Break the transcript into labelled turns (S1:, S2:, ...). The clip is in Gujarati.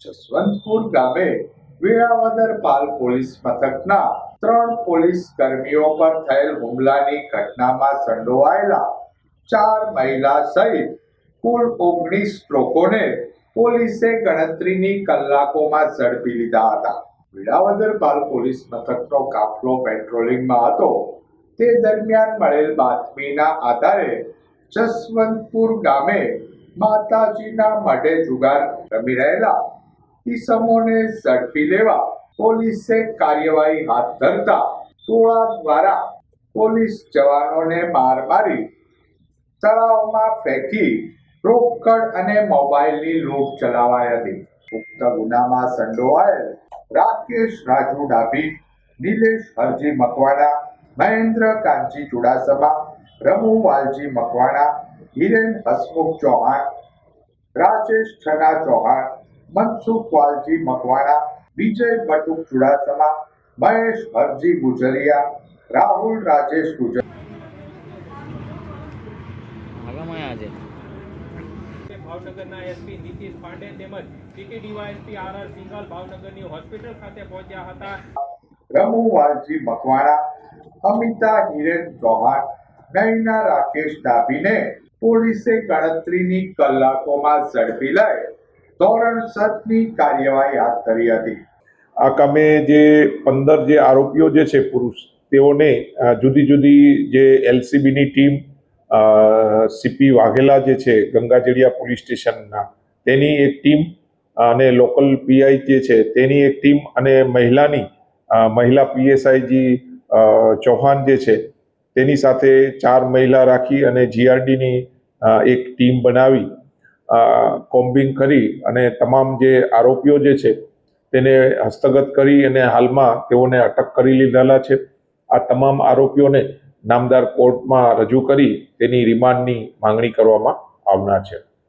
S1: જસવંતપુર ગામે વેળાવદર પાલ પોલીસ મથકના 3 પોલીસ કર્મીઓ પર થયેલ હુમલાની ઘટનામાં સંડોવાયેલા 4 મહિલા સહિત કુલ 19 લોકોને પોલીસે ગણતરીની કલાકોમાં ઝડપી લીધા હતા. વેળાવદર પાલ પોલીસ મથકનો કાફલો પેટ્રોલિંગમાં હતો તે દરમિયાન મળેલ બાતમીના આધારે જસવંતપુર ગામે માતાજીના મઢે જુગાર રમી રહેલા ઈસમોને ઝડપી લેવા પોલીસે કાર્યવાહી હાથ ધરતા ટોળા દ્વારા પોલીસ જવાનોને માર મારી તળાવમાં ફેંકી રોકડ અને મોબાઈલની લૂંટ ચલાવાઈ હતી. ઉક્ત ગુનામાં સંડોવાયેલ રાકેશ રાજુ ડાભી, નિલેશ હરજી મકવાણા, મહેન્દ્ર કાંજી ચુડાસમા, રમુ વાલજી મકવાણા, હિરેન હસમુખ ચૌહાણ, રાજેશ છના ચૌહાણ, મનસુખ વાલજી મકવાણા, વિજય બટુક ચુડાસમા, મહેશ હરજી ગુજરિયા, રાહુલ રાજેશ ગુજરિયા
S2: ભાવનગરના એસપી નીતિશ પાંડે તેમજ સિટી ડીવાયએસપી આર સિંઘલ ભાવનગરની હોસ્પિટલ ખાતે પહોંચ્યા હતા.
S1: રમુ વાલજી મકવાણા, અમિતા હિરેન ચૌહાણ, નૈના રાકેશ ડાભીને પોલીસે ગણતરીની કલાકોમાં ઝડપી લઈ ધોરણસરની કાર્યવાહી હાથ ધરી હતી.
S3: આ કામે જે 15 જે આરોપીઓ જે છે પુરુષ, તેઓને જુદી જુદી જે એલસીબીની ટીમ, સીપી વાઘેલા જે છે ગંગાજળિયા પોલીસ સ્ટેશનના, તેની એક ટીમ અને લોકલ પીઆઈ જે છે તેની એક ટીમ અને મહિલા પીએસઆઈજી ચૌહાણ જે છે તેની સાથે 4 મહિલા રાખી અને જીઆરડીની એક ટીમ બનાવી કોમ્બિંગ કરી અને તમામ જે આરોપીઓ જે છે તેને હસ્તગત કરી અને હાલમાં તેઓને અટક કરી લીધેલા છે. આ તમામ આરોપીઓને નામદાર કોર્ટમાં રજૂ કરી તેની રિમાન્ડની માંગણી કરવામાં આવનાર છે.